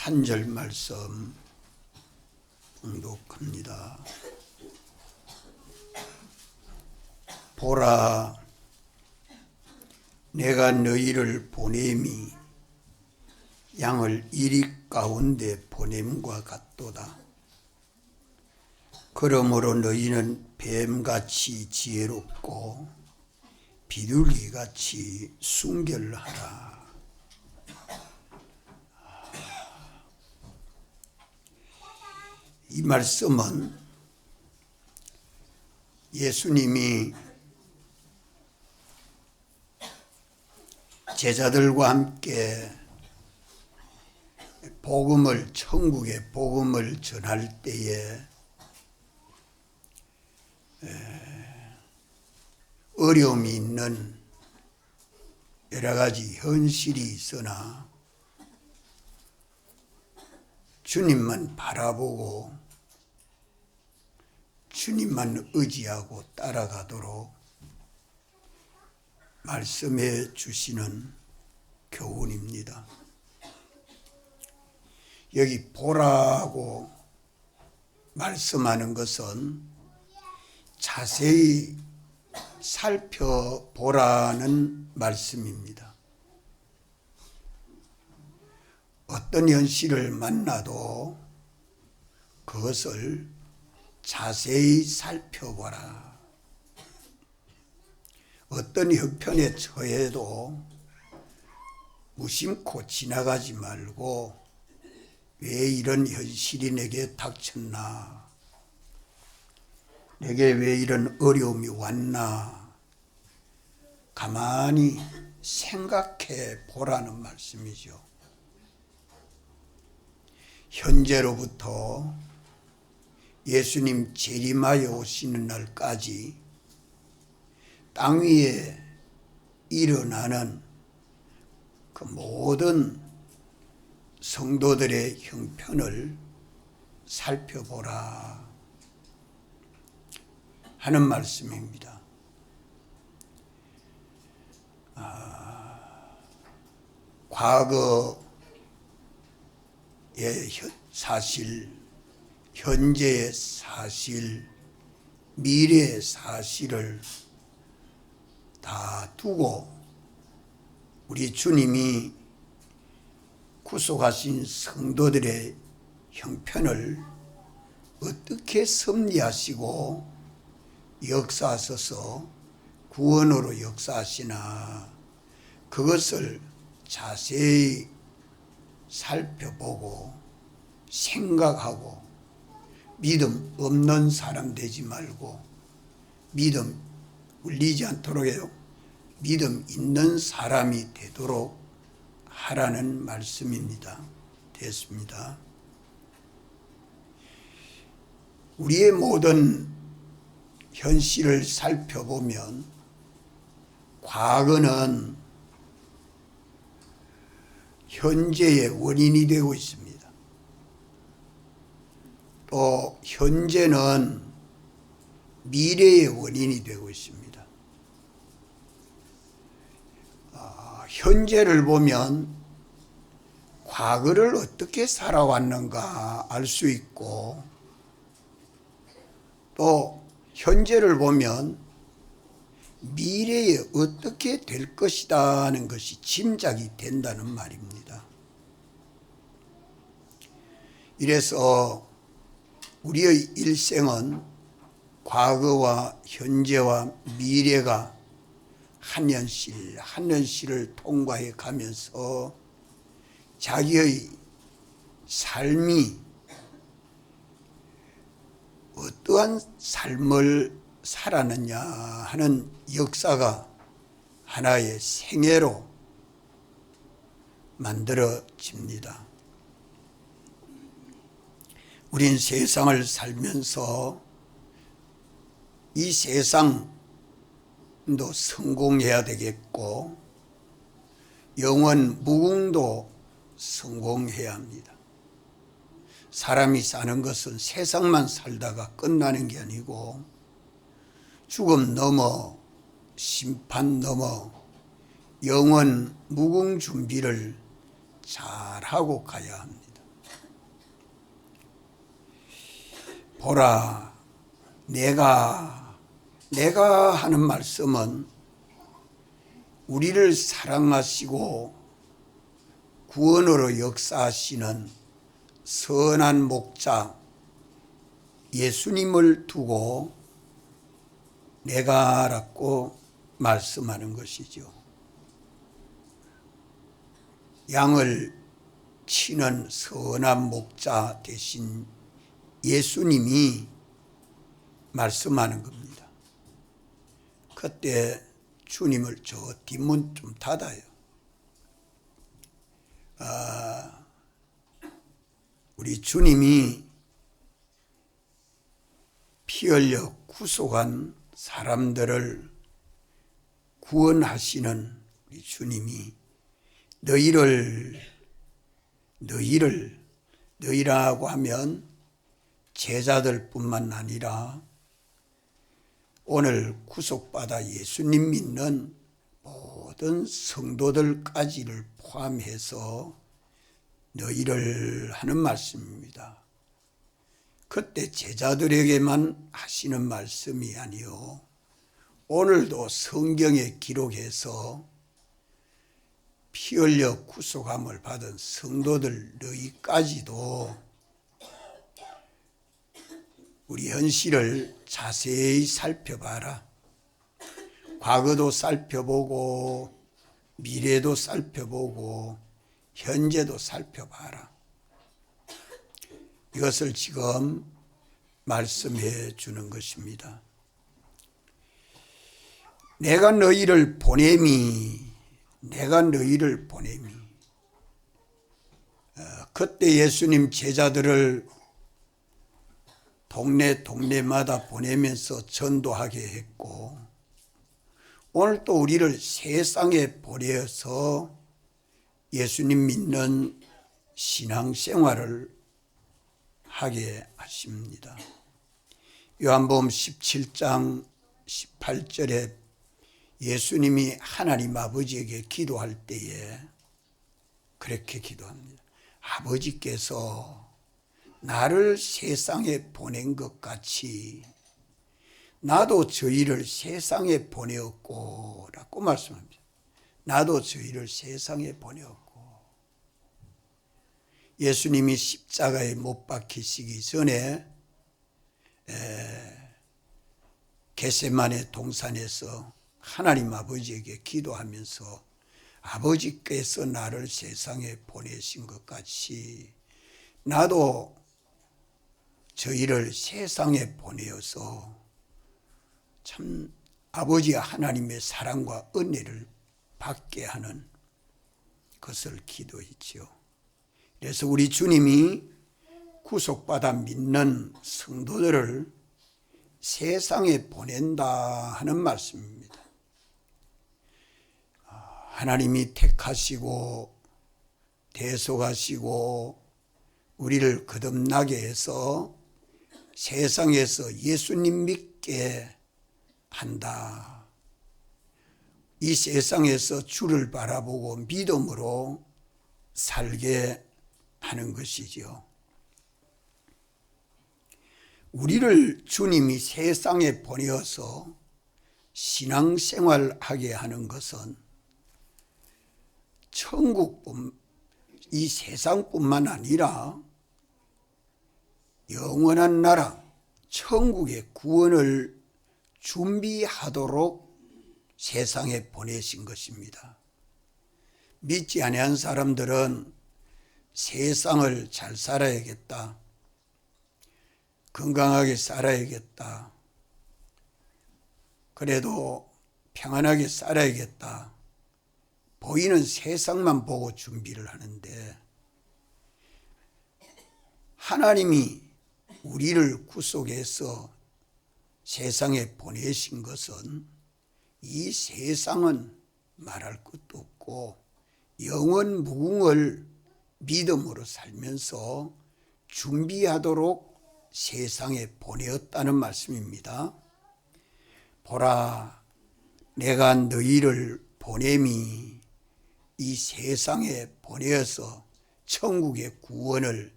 한 절 말씀 봉독합니다. 보라, 내가 너희를 보냄이 양을 이리 가운데 보냄과 같도다. 그러므로 너희는 뱀같이 지혜롭고 비둘기같이 순결하라. 이 말씀은 예수님이 제자들과 함께 천국의 복음을 전할 때에 어려움이 있는 여러 가지 현실이 있으나 주님만 바라보고 주님만 의지하고 따라가도록 말씀해 주시는 교훈입니다. 여기 보라고 말씀하는 것은 자세히 살펴보라는 말씀입니다. 어떤 현실을 만나도 그것을 자세히 살펴보라. 어떤 형편에 처해도 무심코 지나가지 말고 왜 이런 현실이 내게 닥쳤나? 내게 왜 이런 어려움이 왔나? 가만히 생각해 보라는 말씀이죠. 현재로부터 예수님 재림하여 오시는 날까지 땅 위에 일어나는 그 모든 성도들의 형편을 살펴보라 하는 말씀입니다. 과거의 사실, 현재의 사실, 미래의 사실을 다 두고 우리 주님이 구속하신 성도들의 형편을 어떻게 섭리하시고 역사하셔서 구원으로 역사하시나 그것을 자세히 살펴보고 생각하고 믿음 없는 사람 되지 말고 믿음 울리지 않도록 해요. 믿음 있는 사람이 되도록 하라는 말씀입니다. 됐습니다. 우리의 모든 현실을 살펴보면 과거는 현재의 원인이 되고 있습니다. 또 현재는 미래의 원인이 되고 있습니다. 현재를 보면 과거를 어떻게 살아왔는가 알 수 있고 또 현재를 보면 미래에 어떻게 될 것이다 하는 것이 짐작이 된다는 말입니다. 이래서 우리의 일생은 과거와 현재와 미래가 한 현실 한 현실을 통과해 가면서 자기의 삶이 어떠한 삶을 살았느냐 하는 역사가 하나의 생애로 만들어집니다. 우린 세상을 살면서 이 세상도 성공해야 되겠고 영원 무궁도 성공해야 합니다. 사람이 사는 것은 세상만 살다가 끝나는 게 아니고 죽음 넘어 심판 넘어 영원 무궁 준비를 잘 하고 가야 합니다. 보라, 내가 하는 말씀은 우리를 사랑하시고 구원으로 역사하시는 선한 목자 예수님을 두고 내가라고 말씀하는 것이죠. 양을 치는 선한 목자 대신 예수님이 말씀하는 겁니다. 그때 주님을 저 뒷문 좀 닫아요. 우리 주님이 피 흘려 구속한 사람들을 구원하시는 우리 주님이 너희라고 하면 제자들뿐만 아니라 오늘 구속받아 예수님 믿는 모든 성도들까지를 포함해서 너희를 하는 말씀입니다. 그때 제자들에게만 하시는 말씀이 아니요, 오늘도 성경에 기록해서 피 흘려 구속함을 받은 성도들 너희까지도 우리 현실을 자세히 살펴봐라. 과거도 살펴보고 미래도 살펴보고 현재도 살펴봐라. 이것을 지금 말씀해 주는 것입니다. 내가 너희를 보냄이. 그때 예수님 제자들을 동네마다 보내면서 전도하게 했고, 오늘 또 우리를 세상에 보내어서 예수님 믿는 신앙생활을 하게 하십니다. 요한복음 17장 18절에 예수님이 하나님 아버지에게 기도할 때에 그렇게 기도합니다. 아버지께서 나를 세상에 보낸 것 같이 나도 저희를 세상에 보내었고 라고 말씀합니다. 나도 저희를 세상에 보내었고. 예수님이 십자가에 못 박히시기 전에 겟세마네 동산에서 하나님 아버지에게 기도하면서 아버지께서 나를 세상에 보내신 것 같이 나도 저희를 세상에 보내어서 참 아버지 하나님의 사랑과 은혜를 받게 하는 것을 기도했지요. 그래서 우리 주님이 구속받아 믿는 성도들을 세상에 보낸다 하는 말씀입니다. 하나님이 택하시고 대속하시고 우리를 거듭나게 해서 세상에서 예수님 믿게 한다. 이 세상에서 주를 바라보고 믿음으로 살게 하는 것이지요. 우리를 주님이 세상에 보내어서 신앙생활하게 하는 것은 이 세상뿐만 아니라 영원한 나라 천국의 구원을 준비하도록 세상에 보내신 것입니다. 믿지 아니한 사람들은 세상을 잘 살아야겠다, 건강하게 살아야겠다, 그래도 평안하게 살아야겠다, 보이는 세상만 보고 준비를 하는데, 하나님이 우리를 구속해서 세상에 보내신 것은 이 세상은 말할 것도 없고 영원 무궁을 믿음으로 살면서 준비하도록 세상에 보내었다는 말씀입니다. 보라, 내가 너희를 보냄이. 이 세상에 보내어서 천국의 구원을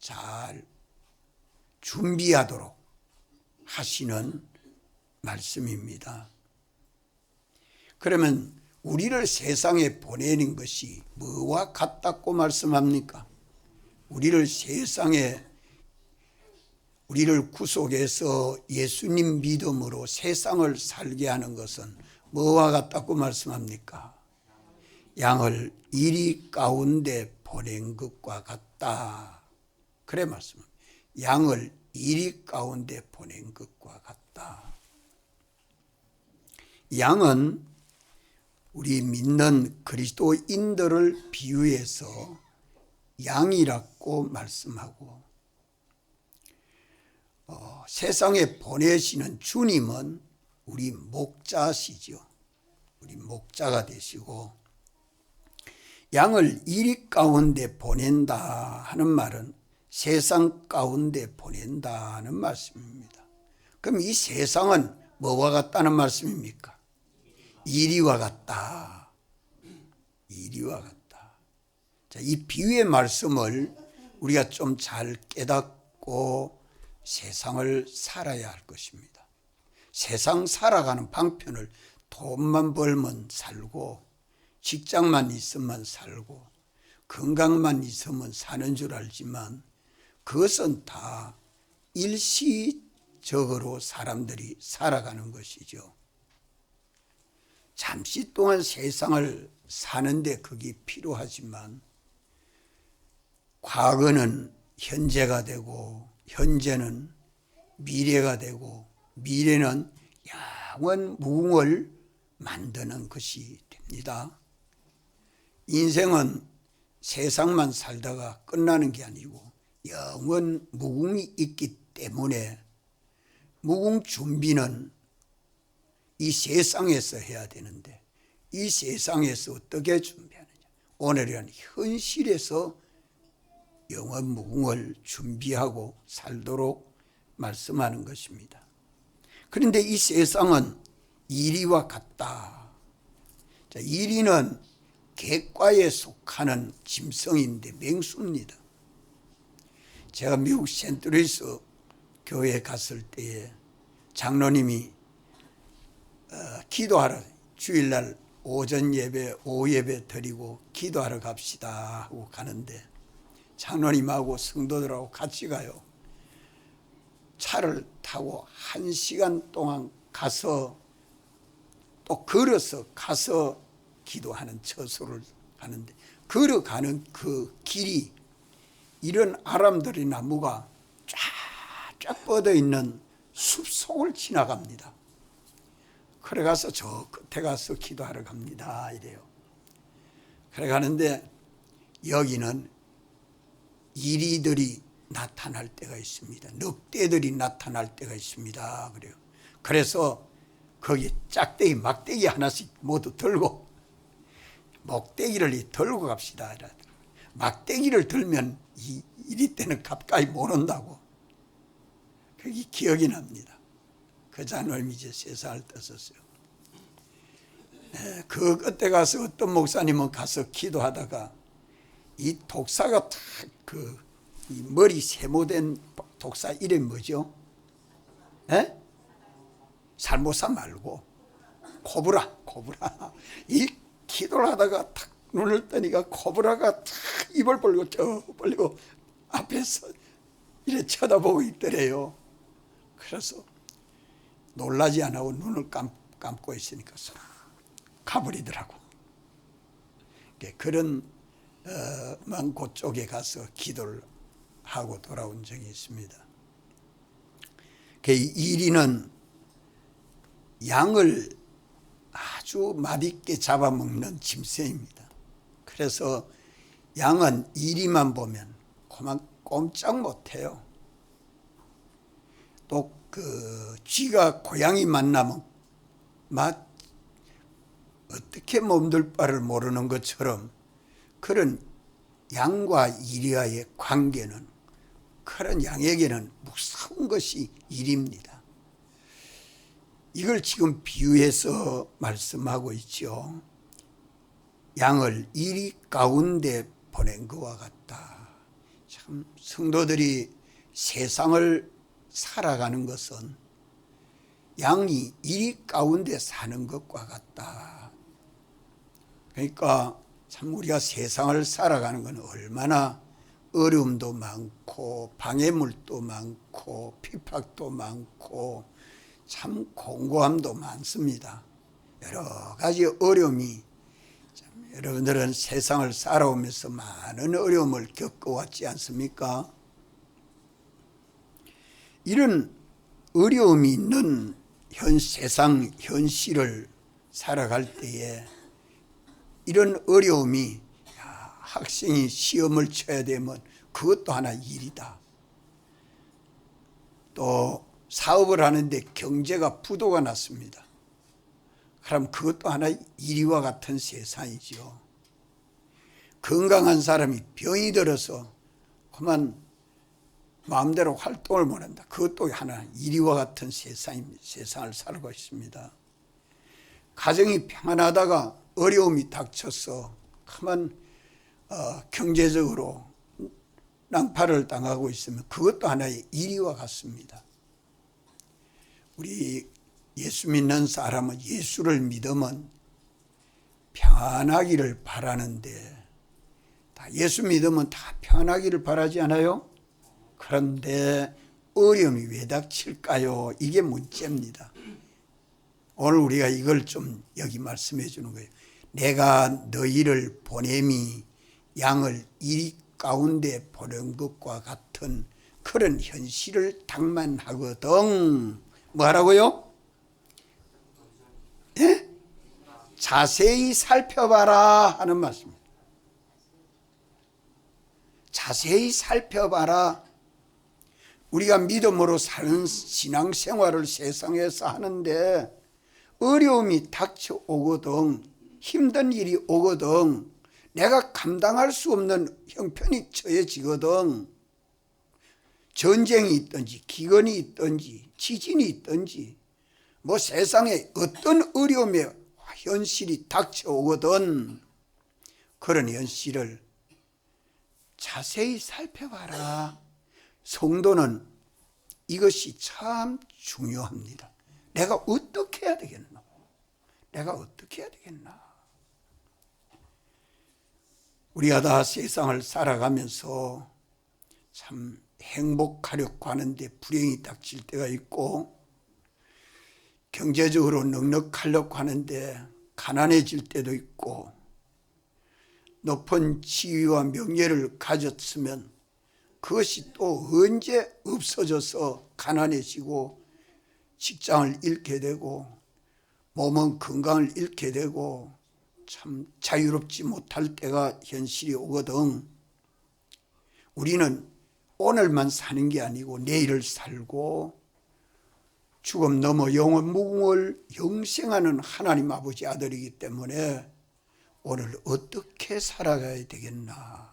잘 준비하도록 하시는 말씀입니다. 그러면 우리를 세상에 보내는 것이 뭐와 같다고 말씀합니까? 우리를 세상에, 우리를 구속해서 예수님 믿음으로 세상을 살게 하는 것은 뭐와 같다고 말씀합니까? 양을 이리 가운데 보낸 것과 같다. 그래 말씀합니다. 양을 이리 가운데 보낸 것과 같다. 양은 우리 믿는 그리스도인들을 비유해서 양이라고 말씀하고, 세상에 보내시는 주님은 우리 목자시죠. 우리 목자가 되시고, 양을 이리 가운데 보낸다 하는 말은 세상 가운데 보낸다 하는 말씀입니다. 그럼 이 세상은 뭐와 같다는 말씀입니까? 이리와 같다. 이리와 같다. 자, 이 비유의 말씀을 우리가 좀 잘 깨닫고 세상을 살아야 할 것입니다. 세상 살아가는 방편을 돈만 벌면 살고, 직장만 있으면 살고, 건강만 있으면 사는 줄 알지만 그것은 다 일시적으로 사람들이 살아가는 것이죠. 잠시 동안 세상을 사는데 그게 필요하지만 과거는 현재가 되고, 현재는 미래가 되고, 미래는 영원 무궁을 만드는 것이 됩니다. 인생은 세상만 살다가 끝나는 게 아니고 영원 무궁이 있기 때문에 무궁 준비는 이 세상에서 해야 되는데, 이 세상에서 어떻게 준비하느냐? 오늘은 현실에서 영원 무궁을 준비하고 살도록 말씀하는 것입니다. 그런데 이 세상은 이리와 같다. 자, 이리는 객과에 속하는 짐승인데 맹수입니다. 제가 미국 센트루이스 교회에 갔을 때에 장로님이 기도하러, 주일날 오전 예배, 오후 예배 드리고 기도하러 갑시다 하고 가는데, 장로님하고 성도들하고 같이 가요. 차를 타고 1시간 동안 가서 또 걸어서 가서 기도하는 처소를 가는데, 걸어가는 그 길이 이런 아람들이 나무가 쫙쫙 뻗어 있는 숲속을 지나갑니다. 그래 가서 저 끝에 가서 기도하러 갑니다 이래요. 그래 가는데 여기는 이리들이 나타날 때가 있습니다. 늑대들이 나타날 때가 있습니다. 그래요. 그래서 거기 짝대기, 막대기 하나씩 모두 들고 목대기를 들고 갑시다. 막대기를 들면 이리 때는 가까이 못 온다고. 그게 기억이 납니다. 그 장로님이 이제 세상을 떠섰어요. 그 끝에 가서 어떤 목사님은 가서 기도하다가 이 독사가 탁 이 머리 세모된 독사 이름이 뭐죠? 살모사 말고 코브라. 이 기도를 하다가 탁 눈을 뜨니까 코브라가 탁 입을 벌리고 저 벌리고 앞에서 이래 쳐다보고 있더래요. 그래서 놀라지 않아 하고 눈을 감고 있으니까 쏙 가버리더라고. 그런 먼 곳 쪽에 가서 기도를 하고 돌아온 적이 있습니다. 이리는 양을 아주 맛있게 잡아먹는 짐승입니다. 그래서 양은 이리만 보면 그만 꼼짝 못해요. 또 쥐가 고양이 만나면 어떻게 몸둘 바를 모르는 것처럼 그런 양과 이리와의 관계는, 그런 양에게는 무서운 것이 일입니다. 이걸 지금 비유해서 말씀하고 있죠. 양을 이리 가운데 보낸 것과 같다. 참 성도들이 세상을 살아가는 것은 양이 이리 가운데 사는 것과 같다. 그러니까 참 우리가 세상을 살아가는 건 얼마나 어려움도 많고 방해물도 많고 핍박도 많고 참 공고함도 많습니다. 여러 가지 어려움이, 여러분들은 세상을 살아오면서 많은 어려움을 겪어왔지 않습니까? 이런 어려움이 있는 세상 현실을 살아갈 때에 이런 어려움이, 학생이 시험을 쳐야 되면 그것도 하나 일이다. 또 사업을 하는데 경제가 부도가 났습니다. 그럼 그것도 하나 일이와 같은 세상이죠. 건강한 사람이 병이 들어서 그만 마음대로 활동을 못한다. 그것도 하나 일이와 같은 세상을 살고 있습니다. 가정이 평안하다가 어려움이 닥쳐서 그만 경제적으로 낭파를 당하고 있으면 그것도 하나의 일이와 같습니다. 우리 예수 믿는 사람은 예수를 믿으면 평안하기를 바라는데, 다 예수 믿으면 다 평안하기를 바라지 않아요? 그런데 어려움이 왜 닥칠까요? 이게 문제입니다. 오늘 우리가 이걸 좀 여기 말씀해 주는 거예요. 내가 너희를 보냄이 양을 이리 가운데 보낸 것과 같은 그런 현실을 당만하거든. 뭐라고요? 예? 자세히 살펴봐라 하는 말씀입니다. 자세히 살펴봐라. 우리가 믿음으로 사는 신앙생활을 세상에서 하는데 어려움이 닥쳐오거든, 힘든 일이 오거든, 내가 감당할 수 없는 형편이 처해지거든, 전쟁이 있든지 기근이 있든지 지진이 있든지 뭐 세상에 어떤 어려움의 현실이 닥쳐오거든, 그런 현실을 자세히 살펴봐라. 성도는 이것이 참 중요합니다. 내가 어떻게 해야 되겠나? 내가 어떻게 해야 되겠나? 우리가 다 세상을 살아가면서 참 행복하려고 하는데 불행이 닥칠 때가 있고, 경제적으로 넉넉하려고 하는데 가난해질 때도 있고, 높은 지위와 명예를 가졌으면 그것이 또 언제 없어져서 가난해지고 직장을 잃게 되고 몸은 건강을 잃게 되고 참 자유롭지 못할 때가 현실이 오거든. 우리는 오늘만 사는 게 아니고 내일을 살고 죽음 넘어 영원 무궁을 영생하는 하나님 아버지 아들이기 때문에 오늘 어떻게 살아가야 되겠나.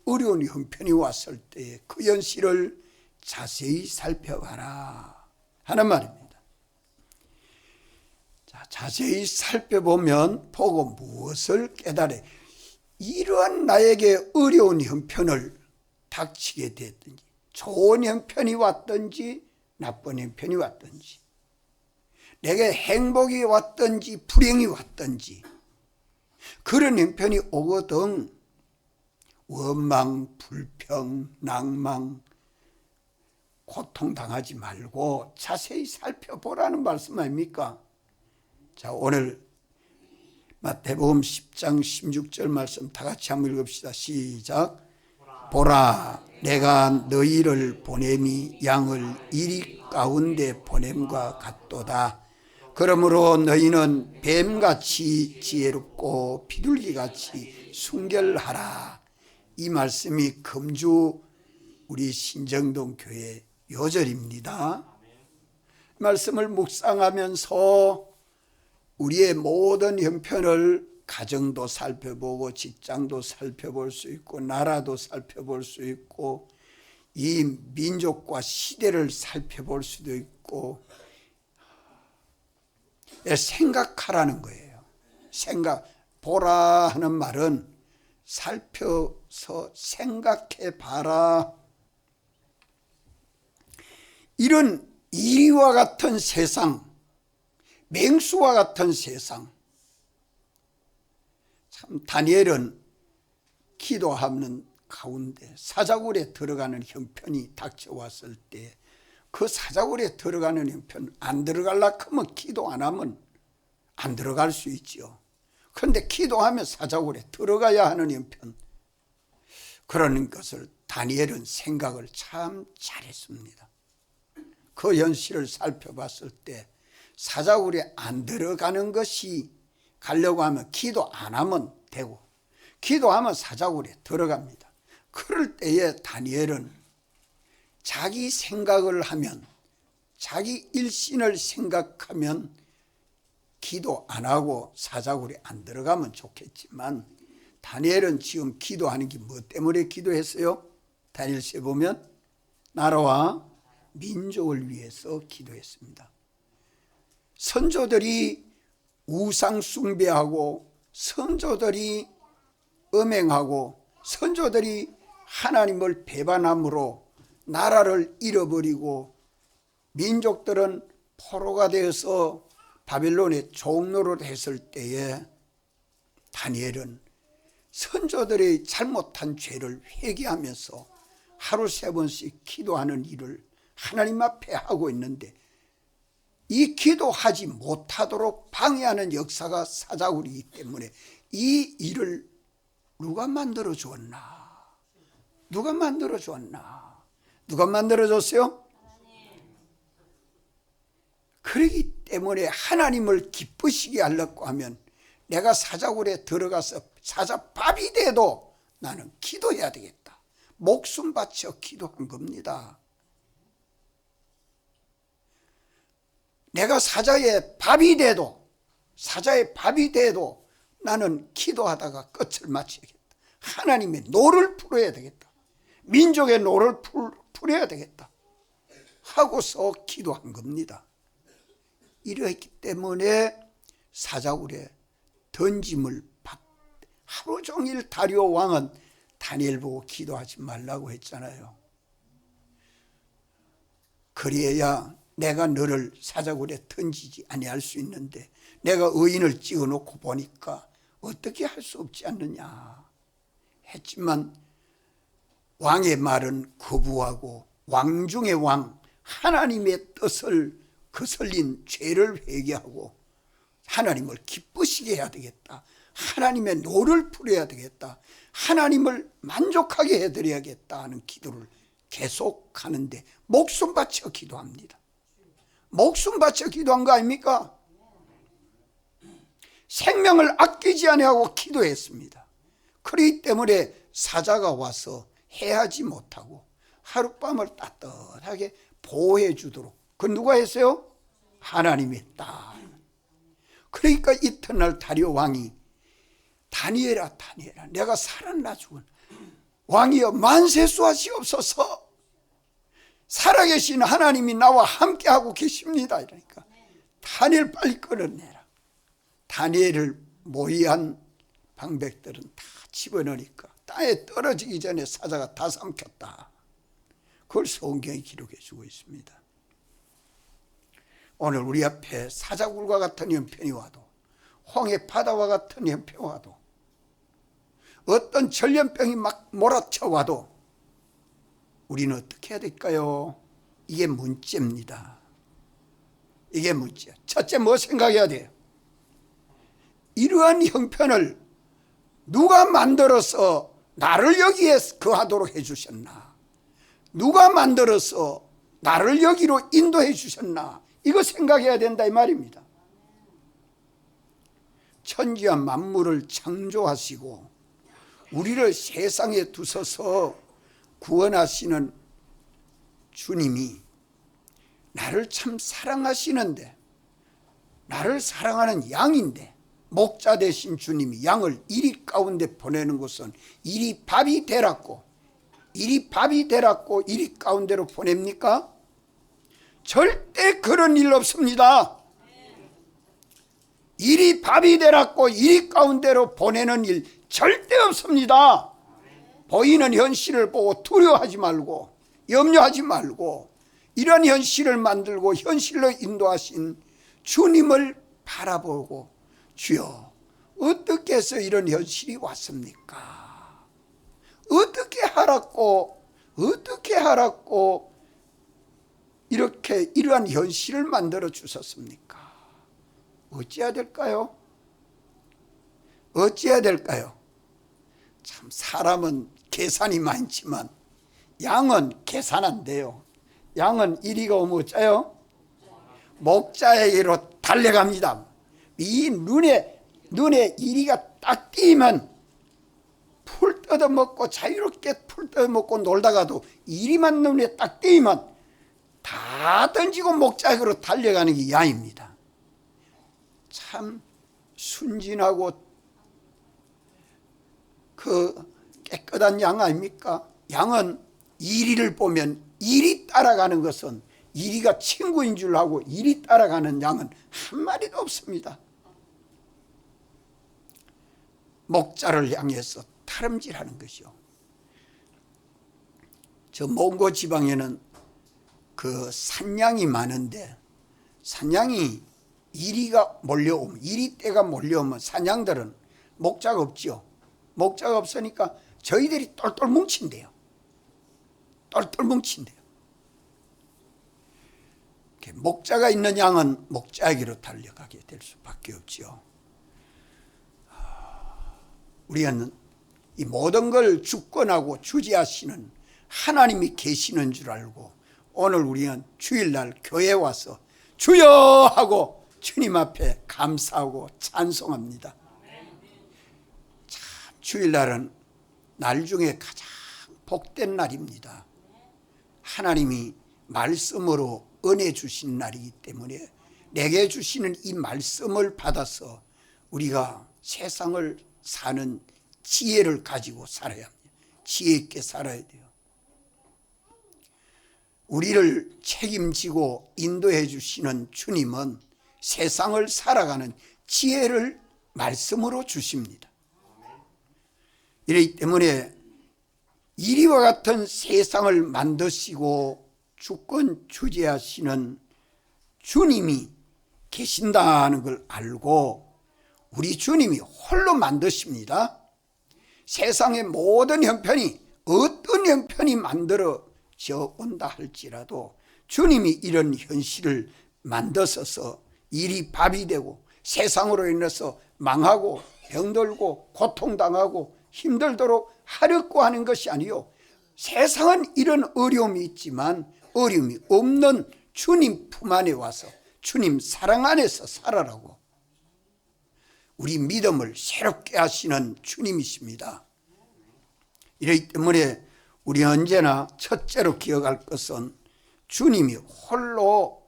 어려운 형편이 왔을 때 그 현실을 자세히 살펴봐라 하는 말입니다. 자, 자세히 살펴보면 보고 무엇을 깨달아? 이러한 나에게 어려운 형편을 닥치게 됐든지, 좋은 형편이 왔든지 나쁜 형편이 왔든지, 내게 행복이 왔든지 불행이 왔든지, 그런 형편이 오거든 원망, 불평, 낭망, 고통당하지 말고 자세히 살펴보라는 말씀 아닙니까? 자, 오늘 마태복음 10장 16절 말씀 다 같이 한번 읽읍시다. 시작. 보라, 내가 너희를 보냄이 양을 이리 가운데 보냄과 같도다. 그러므로 너희는 뱀같이 지혜롭고 비둘기같이 순결하라. 이 말씀이 금주 우리 신정동 교회 요절입니다. 말씀을 묵상하면서 우리의 모든 형편을, 가정도 살펴보고 직장도 살펴볼 수 있고 나라도 살펴볼 수 있고 이 민족과 시대를 살펴볼 수도 있고 생각하라는 거예요. 보라 하는 말은 살펴서 생각해 봐라. 이런 이리와 같은 세상, 맹수와 같은 세상, 참 다니엘은 기도하는 가운데 사자굴에 들어가는 형편이 닥쳐왔을 때 그 사자굴에 들어가는 형편 안 들어가려고 하면 기도 안 하면 안 들어갈 수 있죠. 그런데 기도하면 사자굴에 들어가야 하는 형편, 그러는 것을 다니엘은 생각을 참 잘했습니다. 그 현실을 살펴봤을 때 사자굴에 안 들어가는 것이, 가려고 하면 기도 안 하면 되고 기도하면 사자굴에 들어갑니다. 그럴 때에 다니엘은 자기 생각을 하면, 자기 일신을 생각하면 기도 안 하고 사자굴에 안 들어가면 좋겠지만, 다니엘은 지금 기도하는 게 뭐 때문에 기도했어요? 다니엘서에 보면 나라와 민족을 위해서 기도했습니다. 선조들이 우상 숭배하고 선조들이 음행하고 선조들이 하나님을 배반함으로 나라를 잃어버리고 민족들은 포로가 되어서 바벨론에 종노릇 했을 때에 다니엘은 선조들의 잘못한 죄를 회개하면서 하루 3번씩 기도하는 일을 하나님 앞에 하고 있는데, 이 기도하지 못하도록 방해하는 역사가 사자굴이기 때문에 이 일을 누가 만들어 주었나? 누가 만들어 주었나? 누가 만들어 줬어요? 그러기 때문에 하나님을 기쁘시게 하려고 하면 내가 사자굴에 들어가서 사자밥이 돼도 나는 기도해야 되겠다. 목숨 바쳐 기도한 겁니다. 내가 사자의 밥이 돼도 나는 기도하다가 끝을 마쳐야겠다. 하나님의 노를 풀어야 되겠다. 민족의 노를 풀어야 되겠다 하고서 기도한 겁니다. 이러했기 때문에 사자굴에 던짐을 하루 종일 다리오 왕은 다니엘 보고 기도하지 말라고 했잖아요. 그래야 내가 너를 사자굴에 던지지 아니할 수 있는데 내가 의인을 찍어놓고 보니까 어떻게 할 수 없지 않느냐 했지만, 왕의 말은 거부하고 왕 중의 왕, 하나님의 뜻을 거슬린 죄를 회개하고 하나님을 기쁘시게 해야 되겠다. 하나님의 노를 풀어야 되겠다. 하나님을 만족하게 해드려야겠다 하는 기도를 계속하는데 목숨 바쳐 기도합니다. 목숨 바쳐 기도한 거 아닙니까? 생명을 아끼지 아니하고 기도했습니다. 그렇기 때문에 사자가 와서 해하지 못하고 하룻밤을 따뜻하게 보호해 주도록, 그 누가 했어요? 하나님이 했다. 그러니까 이튿날 다리오 왕이 다니엘아 내가 살았나 죽은 왕이여 만세수하시옵소서, 살아계신 하나님이 나와 함께하고 계십니다. 이러니까 다니엘 빨리 끌어내라. 다니엘을 모의한 방백들은 다 집어넣으니까 땅에 떨어지기 전에 사자가 다 삼켰다. 그걸 성경이 기록해 주고 있습니다. 오늘 우리 앞에 사자굴과 같은 형편이 와도, 홍해 바다와 같은 형편이 와도, 어떤 전염병이 막 몰아쳐 와도 우리는 어떻게 해야 될까요? 이게 문제입니다. 이게 문제. 첫째, 뭐 생각해야 돼요? 이러한 형편을 누가 만들어서 나를 여기에 거하도록 해주셨나? 누가 만들어서 나를 여기로 인도해 주셨나? 이거 생각해야 된다 이 말입니다. 천지와 만물을 창조하시고 우리를 세상에 두셔서 구원하시는 주님이 나를 참 사랑하시는데, 나를 사랑하는 양인데, 목자 되신 주님이 양을 이리 가운데 보내는 것은 이리 밥이 되라고 이리 가운데로 보냅니까? 절대 그런 일 없습니다. 이리 밥이 되라고 이리 가운데로 보내는 일 절대 없습니다. 보이는 현실을 보고 두려워하지 말고 염려하지 말고 이런 현실을 만들고 현실로 인도하신 주님을 바라보고 주여 어떻게 해서 이런 현실이 왔습니까? 어떻게 하라고 이렇게 이러한 현실을 만들어 주셨습니까? 어찌해야 될까요? 참 사람은 계산이 많지만 양은 계산 안 돼요. 양은 이리가 오면 어짜요? 목자에게로 달려갑니다. 이 눈에 이리가 딱 띄면 풀 뜯어먹고 자유롭게 풀 뜯어먹고 놀다가도 이리만 눈에 딱 띄면 다 던지고 목자에게로 달려가는 게 양입니다. 참 순진하고 깨끗한 양 아닙니까? 양은 이리를 보면 이리 따라가는 것은 이리가 친구인 줄 알고 이리 따라가는 양은 한 마리도 없습니다. 목자를 향해서 타름질하는 것이요. 저 몽고 지방에는 그 산양이 많은데 산양이 이리가 몰려오면 이리 떼가 몰려오면 산양들은 목자가 없죠. 목자가 없으니까 저희들이 똘똘 뭉친대요. 목자가 있는 양은 목자에게로 달려가게 될 수밖에 없죠. 우리는 이 모든 걸 주권하고 주재하시는 하나님이 계시는 줄 알고 오늘 우리는 주일날 교회에 와서 주여 하고 주님 앞에 감사하고 찬송합니다. 참 주일날은 날 중에 가장 복된 날입니다. 하나님이 말씀으로 은혜 주신 날이기 때문에 내게 주시는 이 말씀을 받아서 우리가 세상을 사는 지혜를 가지고 살아야 합니다. 지혜 있게 살아야 돼요. 우리를 책임지고 인도해 주시는 주님은 세상을 살아가는 지혜를 말씀으로 주십니다. 이렇기 때문에 이리와 같은 세상을 만드시고 주권 주재하시는 주님이 계신다는 걸 알고 우리 주님이 홀로 만드십니다. 세상의 모든 형편이 어떤 형편이 만들어져 온다 할지라도 주님이 이런 현실을 만드셔서 일이 밥이 되고 세상으로 인해서 망하고 병들고 고통당하고 힘들도록 하려고 하는 것이 아니요, 세상은 이런 어려움이 있지만 어려움이 없는 주님 품 안에 와서 주님 사랑 안에서 살아라고 우리 믿음을 새롭게 하시는 주님이십니다. 이렇기 때문에 우리 언제나 첫째로 기억할 것은 주님이 홀로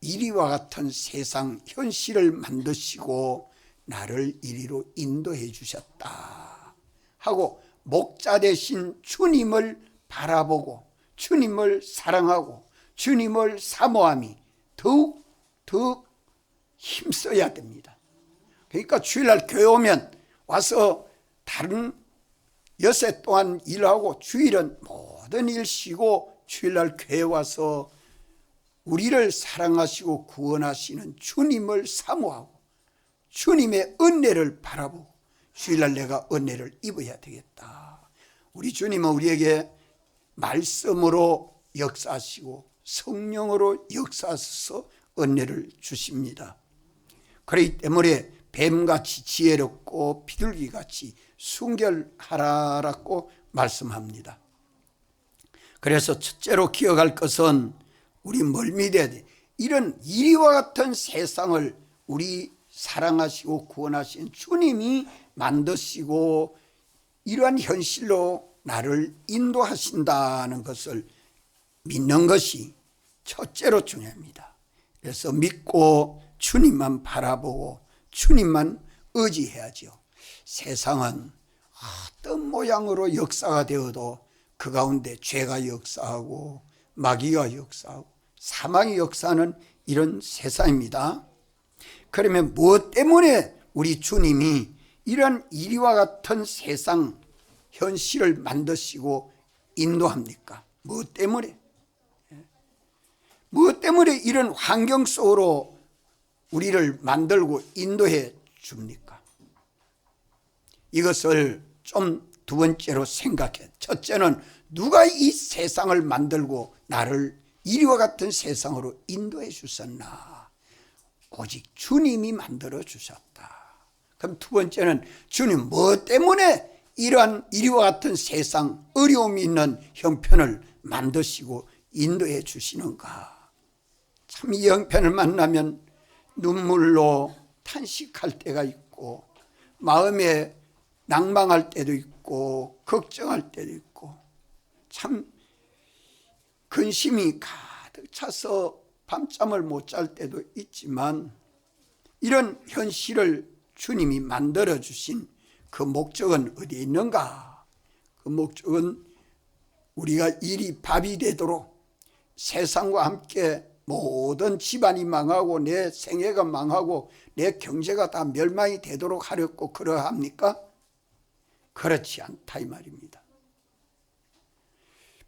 이리와 같은 세상 현실을 만드시고 나를 이리로 인도해 주셨다 하고 목자 되신 주님을 바라보고 주님을 사랑하고 주님을 사모함이 더욱 힘써야 됩니다. 그러니까 주일날 교회 오면 와서 다른 여세 동안 일하고 주일은 모든 일 쉬고 주일날 교회 와서 우리를 사랑하시고 구원하시는 주님을 사모하고 주님의 은혜를 바라보고 주일날 내가 은혜를 입어야 되겠다. 우리 주님은 우리에게 말씀으로 역사하시고 성령으로 역사하셔서 은혜를 주십니다. 그렇기 때문에 뱀같이 지혜롭고 비둘기같이 순결하라고 말씀합니다. 그래서 첫째로 기억할 것은 우리 뭘 믿어야 돼? 이런 이와 같은 세상을 우리 사랑하시고 구원하신 주님이 만드시고 이러한 현실로 나를 인도하신다는 것을 믿는 것이 첫째로 중요합니다. 그래서 믿고 주님만 바라보고 주님만 의지해야죠. 세상은 어떤 모양으로 역사가 되어도 그 가운데 죄가 역사하고 마귀가 역사하고 사망의 역사는 이런 세상입니다. 그러면 무엇 때문에 우리 주님이 이런 이리와 같은 세상 현실을 만드시고 인도합니까? 무엇 때문에? 무엇 때문에 이런 환경 속으로 우리를 만들고 인도해 줍니까? 이것을 좀 두 번째로 생각해. 첫째는 누가 이 세상을 만들고 나를 이리와 같은 세상으로 인도해 주셨나? 오직 주님이 만들어 주셨다. 그럼 두 번째는 주님 뭐 때문에 이러한 이리와 같은 세상, 어려움이 있는 형편을 만드시고 인도해 주시는가? 참 이 형편을 만나면 눈물로 탄식할 때가 있고 마음에 낭망할 때도 있고 걱정할 때도 있고 참 근심이 가득 차서 밤잠을 못 잘 때도 있지만 이런 현실을 주님이 만들어 주신 그 목적은 어디에 있는가? 그 목적은 우리가 일이 밥이 되도록 세상과 함께 모든 집안이 망하고 내 생애가 망하고 내 경제가 다 멸망이 되도록 하려고 그러합니까? 그렇지 않다 이 말입니다.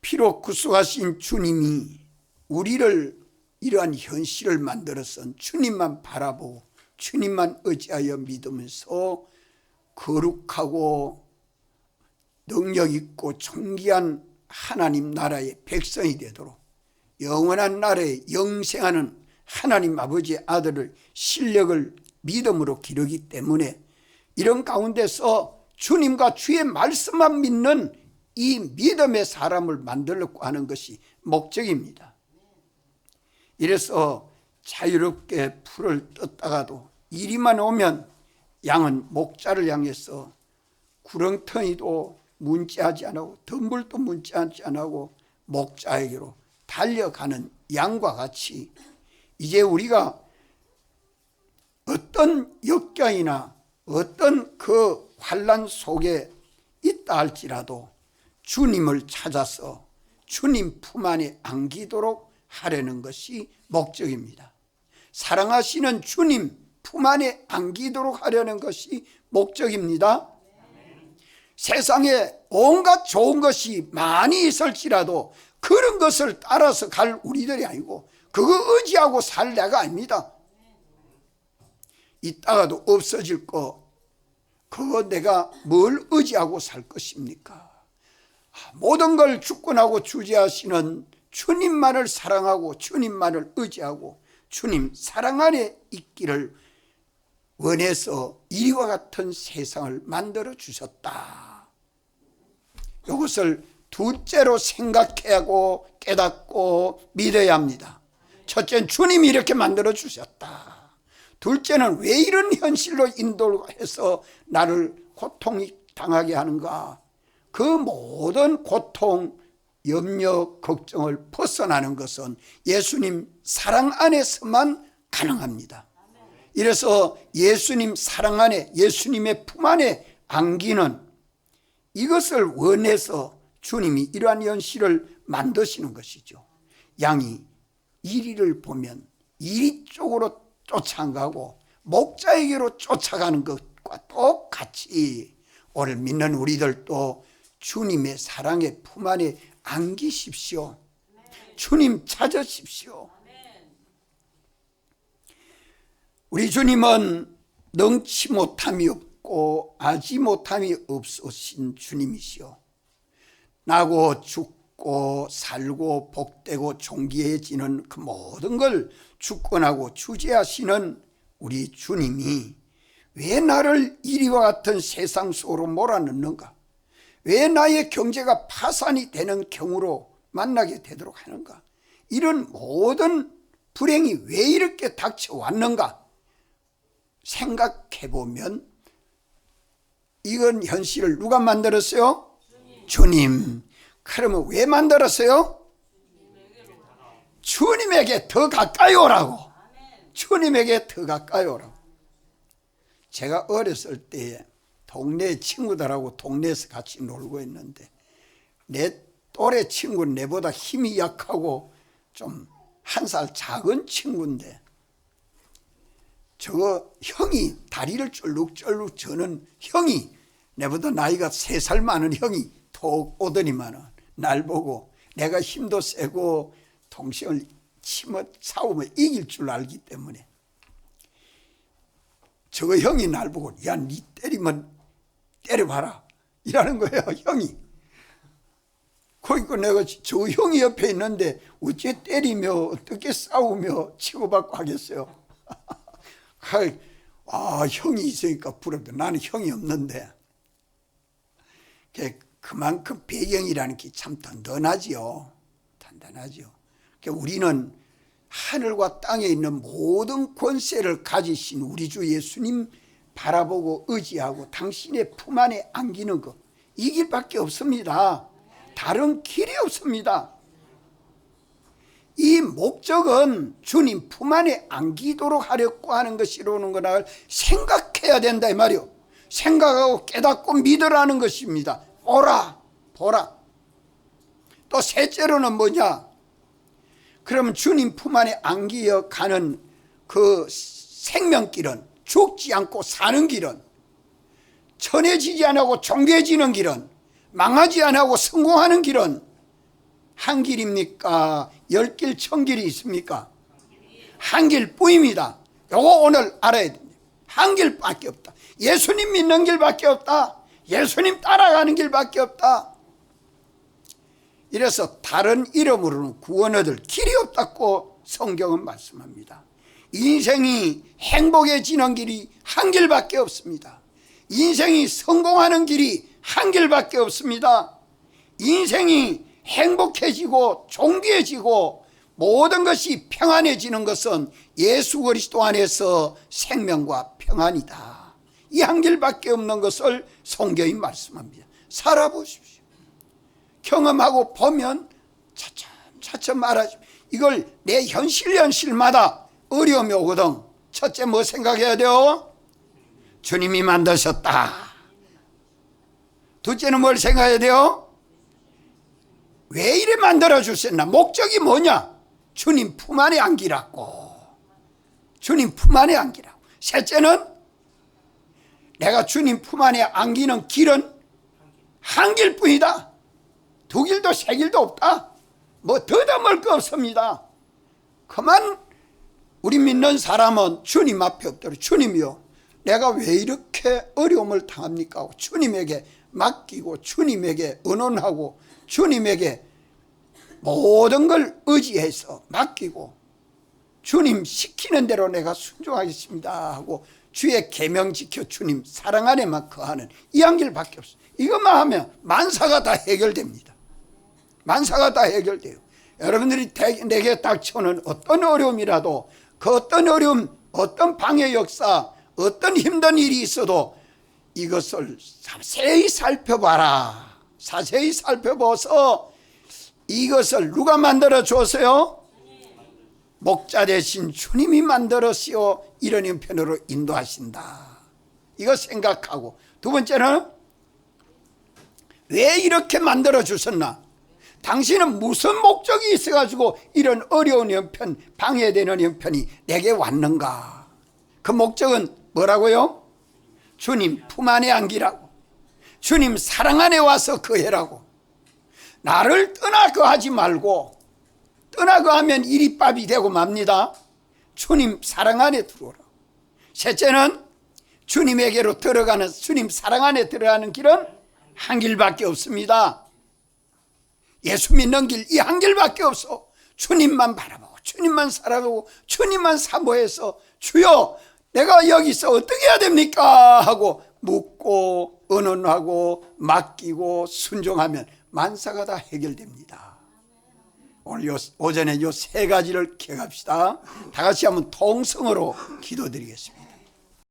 비록 구속하신 주님이 우리를 이러한 현실을 만들어서 주님만 바라보고 주님만 의지하여 믿으면서 거룩하고 능력 있고 존귀한 하나님 나라의 백성이 되도록 영원한 나라에 영생하는 하나님 아버지의 아들을 실력을 믿음으로 기르기 때문에 이런 가운데서 주님과 주의 말씀만 믿는 이 믿음의 사람을 만들려고 하는 것이 목적입니다. 이래서 자유롭게 풀을 뜯다가도 이리만 오면 양은 목자를 향해서 구렁텅이도 문지하지 않고 덤불도 문지하지 않고 목자에게로 달려가는 양과 같이 이제 우리가 어떤 역경이나 어떤 그 환난 속에 있다 할지라도 주님을 찾아서 주님 품 안에 안기도록 하려는 것이 목적입니다. 사랑하시는 주님 품 안에 안기도록 하려는 것이 목적입니다. 세상에 온갖 좋은 것이 많이 있을지라도 그런 것을 따라서 갈 우리들이 아니고 그거 의지하고 살 내가 아닙니다. 있다가도 없어질 거 그거 내가 뭘 의지하고 살 것입니까? 모든 걸 주권하고 주재하시는 주님만을 사랑하고 주님만을 의지하고 주님 사랑 안에 있기를 원해서 이와 같은 세상을 만들어 주셨다. 이것을 둘째로 생각하고 깨닫고 믿어야 합니다. 첫째는 주님이 이렇게 만들어 주셨다. 둘째는 왜 이런 현실로 인도해서 나를 고통이 당하게 하는가? 그 모든 고통, 염려, 걱정을 벗어나는 것은 예수님 사랑 안에서만 가능합니다. 이래서 예수님 사랑 안에, 예수님의 품 안에 안기는 이것을 원해서 주님이 이러한 현실을 만드시는 것이죠. 양이 이리를 보면 이리 쪽으로 쫓아가고 목자에게로 쫓아가는 것과 똑같이 오늘 믿는 우리들도 주님의 사랑의 품 안에 안기십시오. 주님 찾으십시오. 우리 주님은 능치 못함이 없고 알지 못함이 없으신 주님이시오. 나고 죽고 살고 복되고 존귀해지는 그 모든 걸 주권하고 주재하시는 우리 주님이 왜 나를 이리와 같은 세상 속으로 몰아넣는가? 왜 나의 경제가 파산이 되는 경우로 만나게 되도록 하는가? 이런 모든 불행이 왜 이렇게 닥쳐왔는가? 생각해보면 이건 현실을 누가 만들었어요? 주님. 그러면 왜 만들었어요? 주님에게 더 가까이 오라고. 주님에게 더 가까이 오라고. 제가 어렸을 때 동네 친구들하고 동네에서 같이 놀고 있는데 내 또래 친구는 내보다 힘이 약하고 좀 한 살 작은 친구인데 저거 형이 다리를 쫄룩쫄룩 저는 형이 내보다 나이가 3살 많은 형이 톡 오더니만은 날 보고 내가 힘도 세고 통신을 치면 싸우면 이길 줄 알기 때문에 저 형이 날 보고 야, 니 때리면 때려봐라 이라는 거예요. 형이. 그러니까 내가 저 형이 옆에 있는데 어째 때리며 어떻게 싸우며 치고받고 하겠어요. 형이 있으니까 부럽다. 나는 형이 없는데. 그만큼 배경이라는 게 참 단단하지요. 단단하죠. 우리는 하늘과 땅에 있는 모든 권세를 가지신 우리 주 예수님 바라보고 의지하고 당신의 품 안에 안기는 것, 이 길밖에 없습니다. 다른 길이 없습니다. 이 목적은 주님 품 안에 안기도록 하려고 하는 것이라는 것을 생각해야 된다 이 말이요. 생각하고 깨닫고 믿으라는 것입니다. 보라. 또 셋째로는 뭐냐? 그럼 주님 품 안에 안기어 가는 그 생명길은, 죽지 않고 사는 길은, 천해지지 않고 존귀해지는 길은, 망하지 않고 성공하는 길은 한 길입니까? 10길, 1000길이 있습니까? 한 길뿐입니다. 요거 오늘 알아야 됩니다. 한 길밖에 없다. 예수님 믿는 길밖에 없다. 예수님 따라가는 길밖에 없다. 이래서 다른 이름으로는 구원 얻을 길이 없다고 성경은 말씀합니다. 인생이 행복해지는 길이 한 길밖에 없습니다. 인생이 성공하는 길이 한 길밖에 없습니다. 인생이 행복해지고 존귀해지고 모든 것이 평안해지는 것은 예수 그리스도 안에서 생명과 평안이다. 이 한 길밖에 없는 것을 성경이 말씀합니다. 살아보십시오. 경험하고 보면 차츰 알아지. 이걸 내 현실마다 어려움이 오거든. 첫째 뭐 생각해야 돼요? 주님이 만드셨다. 둘째는 뭘 생각해야 돼요? 왜 이래 만들어 주셨나? 목적이 뭐냐? 주님 품 안에 안기라고. 주님 품 안에 안기라고. 셋째는 내가 주님 품 안에 안기는 길은 한 길뿐이다. 두 길도 세 길도 없다. 뭐 더듬을 거 없습니다. 그만 우리 믿는 사람은 주님 앞에 엎드려 주님이요, 내가 왜 이렇게 어려움을 당합니까 하고 주님에게 맡기고 주님에게 의논하고 주님에게 모든 걸 의지해서 맡기고 주님 시키는 대로 내가 순종하겠습니다 하고 주의 계명 지켜 주님 사랑 안에만 거하는 이 한 길밖에 없어요. 이것만 하면 만사가 다 해결됩니다. 만사가 다 해결돼요. 여러분들이 내게 닥쳐오는 어떤 어려움이라도 그 어떤 어려움, 어떤 방해 역사, 어떤 힘든 일이 있어도 이것을 자세히 살펴봐라. 자세히 살펴봐서 이것을 누가 만들어 줬어요? 목자 되신 주님이 만들었시오. 이런 형편으로 인도하신다. 이거 생각하고, 두 번째는 왜 이렇게 만들어 주셨나? 당신은 무슨 목적이 있어가지고 이런 어려운 형편, 방해되는 형편이 내게 왔는가? 그 목적은 뭐라고요? 주님 품 안에 안기라고, 주님 사랑 안에 와서 거해라고. 나를 떠나 거하지 말고, 떠나 거하면 이리밥이 되고 맙니다. 주님 사랑 안에 들어오라. 셋째는 주님에게로 들어가는, 주님 사랑 안에 들어가는 길은 한 길밖에 없습니다. 예수 믿는 길 이 한 길밖에 없어. 주님만 바라보고 주님만 살아가고 주님만 사모해서 주여 내가 여기서 어떻게 해야 됩니까 하고 묻고 의논하고 맡기고 순종하면 만사가 다 해결됩니다. 오늘 오전에 요 세 가지를 기억합시다. 다 같이 한번 통성으로 기도드리겠습니다.